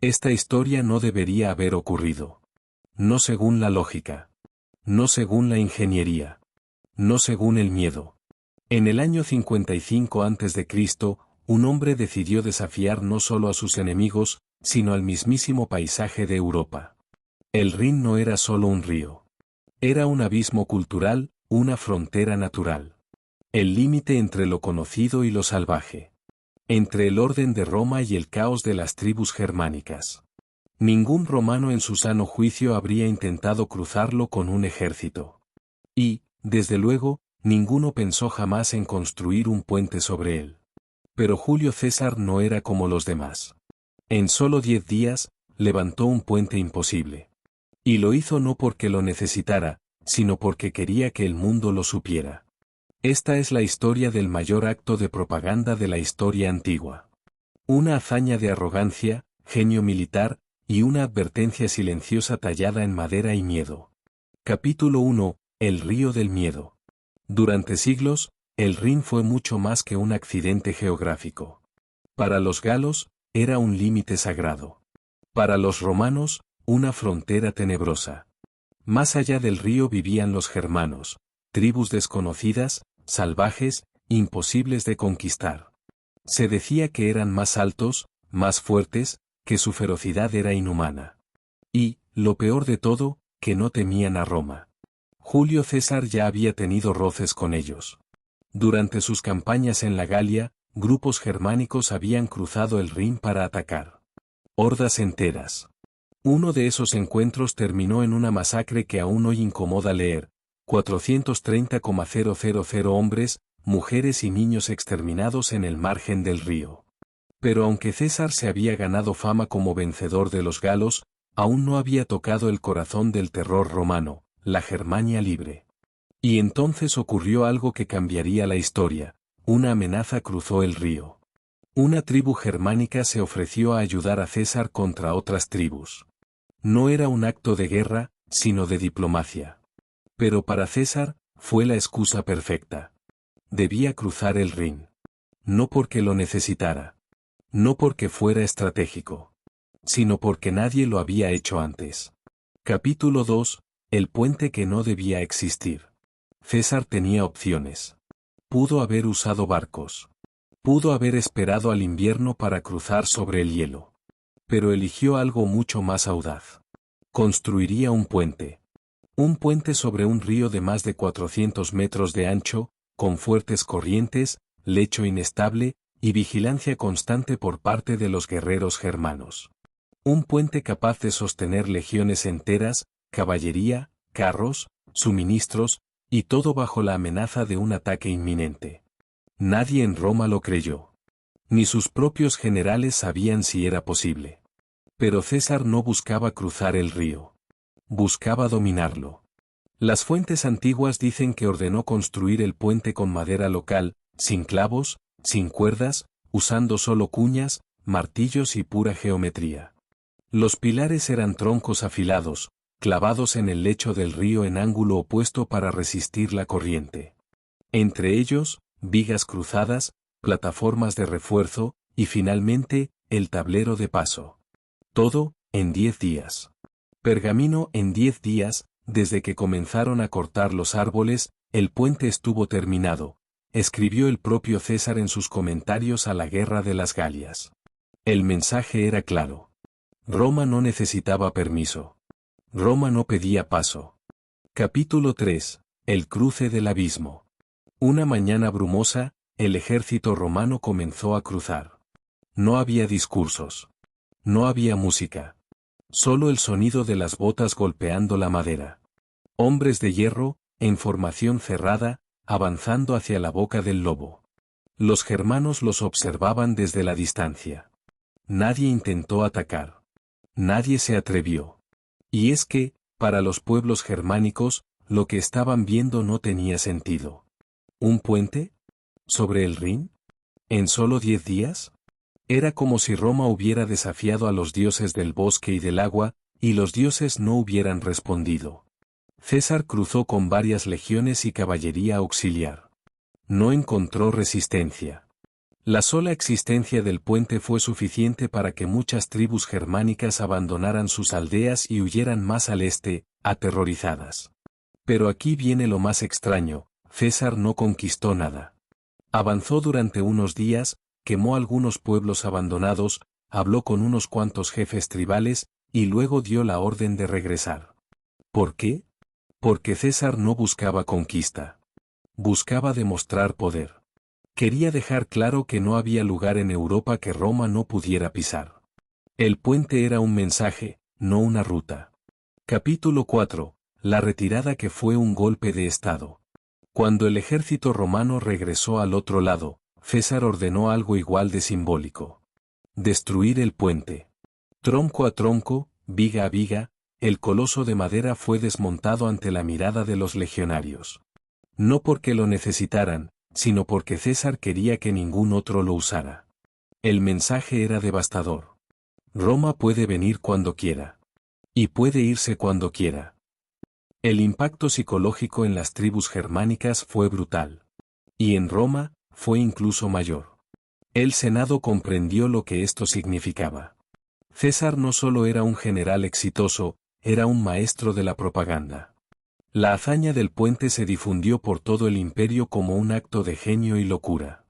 Esta historia no debería haber ocurrido. No según la lógica. No según la ingeniería. No según el miedo. En el año 55 a.C., un hombre decidió desafiar no solo a sus enemigos, sino al mismísimo paisaje de Europa. El Rin no era solo un río. Era un abismo cultural, una frontera natural. El límite entre lo conocido y lo salvaje. Entre el orden de Roma y el caos de las tribus germánicas. Ningún romano en su sano juicio habría intentado cruzarlo con un ejército. Y, desde luego, ninguno pensó jamás en construir un puente sobre él. Pero Julio César no era como los demás. En solo 10 días, levantó un puente imposible. Y lo hizo no porque lo necesitara, sino porque quería que el mundo lo supiera. Esta es la historia del mayor acto de propaganda de la historia antigua. Una hazaña de arrogancia, genio militar, y una advertencia silenciosa tallada en madera y miedo. Capítulo 1. El río del miedo. Durante siglos, el Rin fue mucho más que un accidente geográfico. Para los galos, era un límite sagrado. Para los romanos, una frontera tenebrosa. Más allá del río vivían los germanos, tribus desconocidas, salvajes, imposibles de conquistar. Se decía que eran más altos, más fuertes, que su ferocidad era inhumana. Y, lo peor de todo, que no temían a Roma. Julio César ya había tenido roces con ellos. Durante sus campañas en la Galia, grupos germánicos habían cruzado el Rin para atacar. Hordas enteras. Uno de esos encuentros terminó en una masacre que aún hoy incomoda leer: 430,000 hombres, mujeres y niños exterminados en el margen del río. Pero aunque César se había ganado fama como vencedor de los galos, aún no había tocado el corazón del terror romano, la Germania libre. Y entonces ocurrió algo que cambiaría la historia: una amenaza cruzó el río. Una tribu germánica se ofreció a ayudar a César contra otras tribus. No era un acto de guerra, sino de diplomacia. Pero para César, fue la excusa perfecta. Debía cruzar el Rin. No porque lo necesitara. No porque fuera estratégico. Sino porque nadie lo había hecho antes. Capítulo 2. El puente que no debía existir. César tenía opciones. Pudo haber usado barcos. Pudo haber esperado al invierno para cruzar sobre el hielo. Pero eligió algo mucho más audaz. Construiría un puente. Un puente sobre un río de más de 400 metros de ancho, con fuertes corrientes, lecho inestable, y vigilancia constante por parte de los guerreros germanos. Un puente capaz de sostener legiones enteras, caballería, carros, suministros, y todo bajo la amenaza de un ataque inminente. Nadie en Roma lo creyó. Ni sus propios generales sabían si era posible. Pero César no buscaba cruzar el río. Buscaba dominarlo. Las fuentes antiguas dicen que ordenó construir el puente con madera local, sin clavos, sin cuerdas, usando solo cuñas, martillos y pura geometría. Los pilares eran troncos afilados, clavados en el lecho del río en ángulo opuesto para resistir la corriente. Entre ellos, vigas cruzadas, plataformas de refuerzo, y finalmente, el tablero de paso. Todo, en 10 días. Pergamino: en 10 días, desde que comenzaron a cortar los árboles, el puente estuvo terminado, escribió el propio César en sus comentarios a la guerra de las Galias. El mensaje era claro. Roma no necesitaba permiso. Roma no pedía paso. Capítulo 3. El cruce del abismo. Una mañana brumosa, el ejército romano comenzó a cruzar. No había discursos. No había música. Solo el sonido de las botas golpeando la madera. Hombres de hierro, en formación cerrada, avanzando hacia la boca del lobo. Los germanos los observaban desde la distancia. Nadie intentó atacar. Nadie se atrevió. Y es que, para los pueblos germánicos, lo que estaban viendo no tenía sentido. ¿Un puente? ¿Sobre el Rin? ¿En solo 10 días? Era como si Roma hubiera desafiado a los dioses del bosque y del agua, y los dioses no hubieran respondido. César cruzó con varias legiones y caballería auxiliar. No encontró resistencia. La sola existencia del puente fue suficiente para que muchas tribus germánicas abandonaran sus aldeas y huyeran más al este, aterrorizadas. Pero aquí viene lo más extraño, César no conquistó nada. Avanzó durante unos días, quemó algunos pueblos abandonados, habló con unos cuantos jefes tribales, y luego dio la orden de regresar. ¿Por qué? Porque César no buscaba conquista. Buscaba demostrar poder. Quería dejar claro que no había lugar en Europa que Roma no pudiera pisar. El puente era un mensaje, no una ruta. Capítulo 4. La retirada que fue un golpe de estado. Cuando el ejército romano regresó al otro lado, César ordenó algo igual de simbólico. Destruir el puente. Tronco a tronco, viga a viga, el coloso de madera fue desmontado ante la mirada de los legionarios. No porque lo necesitaran, sino porque César quería que ningún otro lo usara. El mensaje era devastador. Roma puede venir cuando quiera. Y puede irse cuando quiera. El impacto psicológico en las tribus germánicas fue brutal. Y en Roma, fue incluso mayor. El Senado comprendió lo que esto significaba. César no solo era un general exitoso, era un maestro de la propaganda. La hazaña del puente se difundió por todo el imperio como un acto de genio y locura.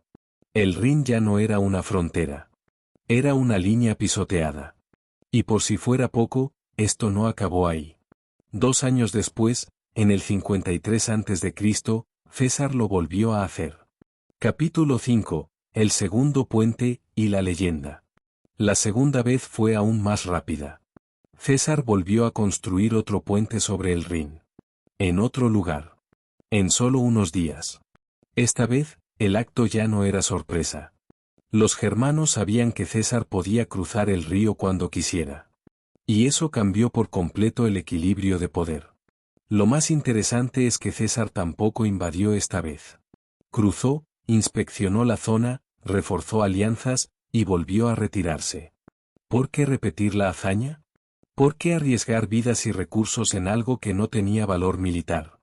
El Rin ya no era una frontera. Era una línea pisoteada. Y por si fuera poco, esto no acabó ahí. 2 años después, en el 53 a.C., César lo volvió a hacer. Capítulo 5. El segundo puente, y la leyenda. La segunda vez fue aún más rápida. César volvió a construir otro puente sobre el Rin. En otro lugar. En solo unos días. Esta vez, el acto ya no era sorpresa. Los germanos sabían que César podía cruzar el río cuando quisiera. Y eso cambió por completo el equilibrio de poder. Lo más interesante es que César tampoco invadió esta vez. Cruzó, inspeccionó la zona, reforzó alianzas, y volvió a retirarse. ¿Por qué repetir la hazaña? ¿Por qué arriesgar vidas y recursos en algo que no tenía valor militar?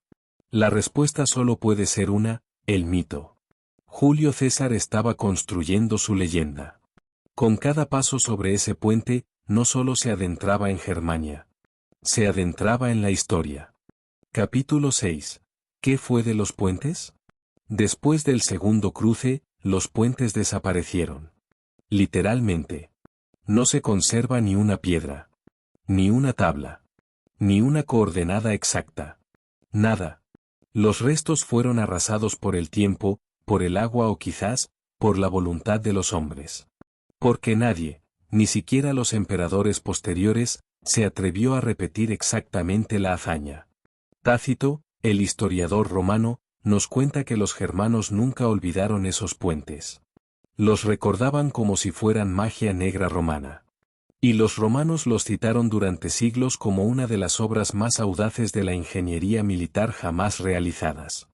La respuesta solo puede ser una, el mito. Julio César estaba construyendo su leyenda. Con cada paso sobre ese puente, no solo se adentraba en Germania. Se adentraba en la historia. Capítulo 6. ¿Qué fue de los puentes? Después del segundo cruce, los puentes desaparecieron. Literalmente. No se conserva ni una piedra. Ni una tabla. Ni una coordenada exacta. Nada. Los restos fueron arrasados por el tiempo, por el agua o quizás, por la voluntad de los hombres. Porque nadie, ni siquiera los emperadores posteriores, se atrevió a repetir exactamente la hazaña. Tácito, el historiador romano, nos cuenta que los germanos nunca olvidaron esos puentes. Los recordaban como si fueran magia negra romana. Y los romanos los citaron durante siglos como una de las obras más audaces de la ingeniería militar jamás realizadas.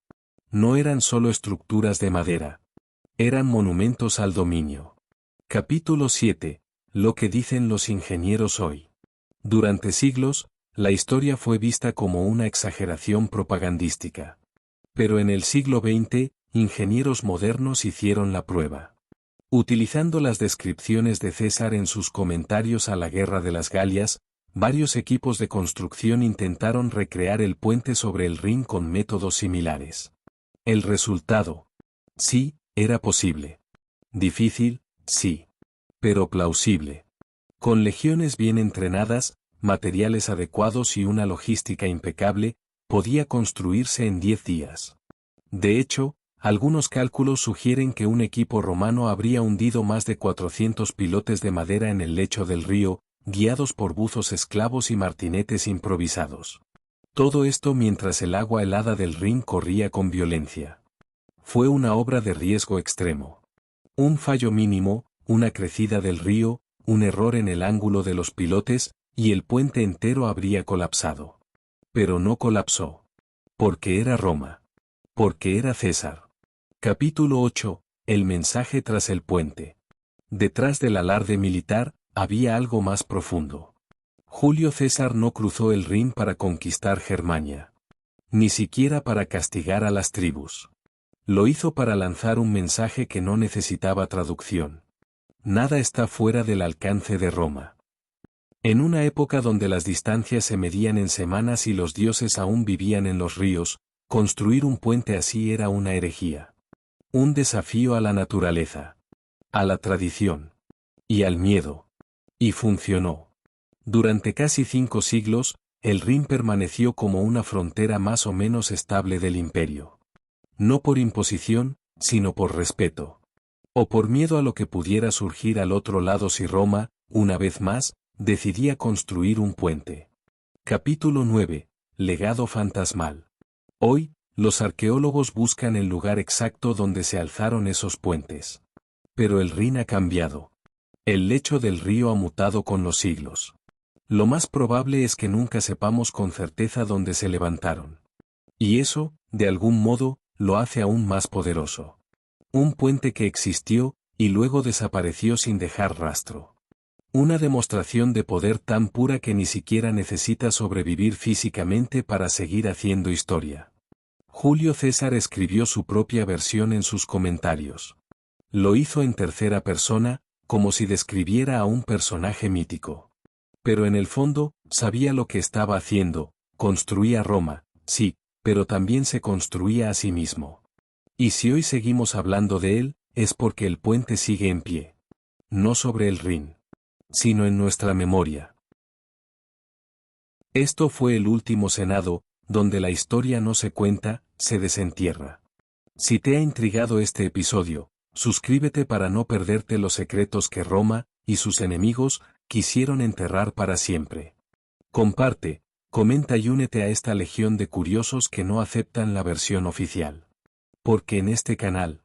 No eran solo estructuras de madera. Eran monumentos al dominio. Capítulo 7. Lo que dicen los ingenieros hoy. Durante siglos, la historia fue vista como una exageración propagandística. Pero en el siglo XX, ingenieros modernos hicieron la prueba. Utilizando las descripciones de César en sus comentarios a la Guerra de las Galias, varios equipos de construcción intentaron recrear el puente sobre el Rin con métodos similares. El resultado. Sí, era posible. Difícil, sí. Pero plausible. Con legiones bien entrenadas, materiales adecuados y una logística impecable, podía construirse en 10 días. De hecho, algunos cálculos sugieren que un equipo romano habría hundido más de 400 pilotes de madera en el lecho del río, guiados por buzos esclavos y martinetes improvisados. Todo esto mientras el agua helada del Rin corría con violencia. Fue una obra de riesgo extremo. Un fallo mínimo, una crecida del río, un error en el ángulo de los pilotes, y el puente entero habría colapsado. Pero no colapsó. Porque era Roma. Porque era César. Capítulo 8. El mensaje tras el puente. Detrás del alarde militar, había algo más profundo. Julio César no cruzó el Rin para conquistar Germania. Ni siquiera para castigar a las tribus. Lo hizo para lanzar un mensaje que no necesitaba traducción. Nada está fuera del alcance de Roma. En una época donde las distancias se medían en semanas y los dioses aún vivían en los ríos, construir un puente así era una herejía. Un desafío a la naturaleza, a la tradición y al miedo. Y funcionó. Durante casi 5 siglos, el Rin permaneció como una frontera más o menos estable del imperio. No por imposición, sino por respeto. O por miedo a lo que pudiera surgir al otro lado si Roma, una vez más, decidía construir un puente. Capítulo 9. Legado fantasmal. Hoy, los arqueólogos buscan el lugar exacto donde se alzaron esos puentes. Pero el Rin ha cambiado. El lecho del río ha mutado con los siglos. Lo más probable es que nunca sepamos con certeza dónde se levantaron. Y eso, de algún modo, lo hace aún más poderoso. Un puente que existió, y luego desapareció sin dejar rastro. Una demostración de poder tan pura que ni siquiera necesita sobrevivir físicamente para seguir haciendo historia. Julio César escribió su propia versión en sus comentarios. Lo hizo en tercera persona, como si describiera a un personaje mítico. Pero en el fondo, sabía lo que estaba haciendo, construía Roma, sí, pero también se construía a sí mismo. Y si hoy seguimos hablando de él, es porque el puente sigue en pie. No sobre el Rin, sino en nuestra memoria. Esto fue el último Senado, donde la historia no se cuenta, se desentierra. Si te ha intrigado este episodio, suscríbete para no perderte los secretos que Roma, y sus enemigos, quisieron enterrar para siempre. Comparte, comenta y únete a esta legión de curiosos que no aceptan la versión oficial. Porque en este canal,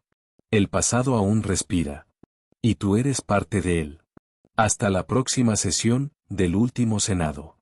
el pasado aún respira. Y tú eres parte de él. Hasta la próxima sesión, del último Senado.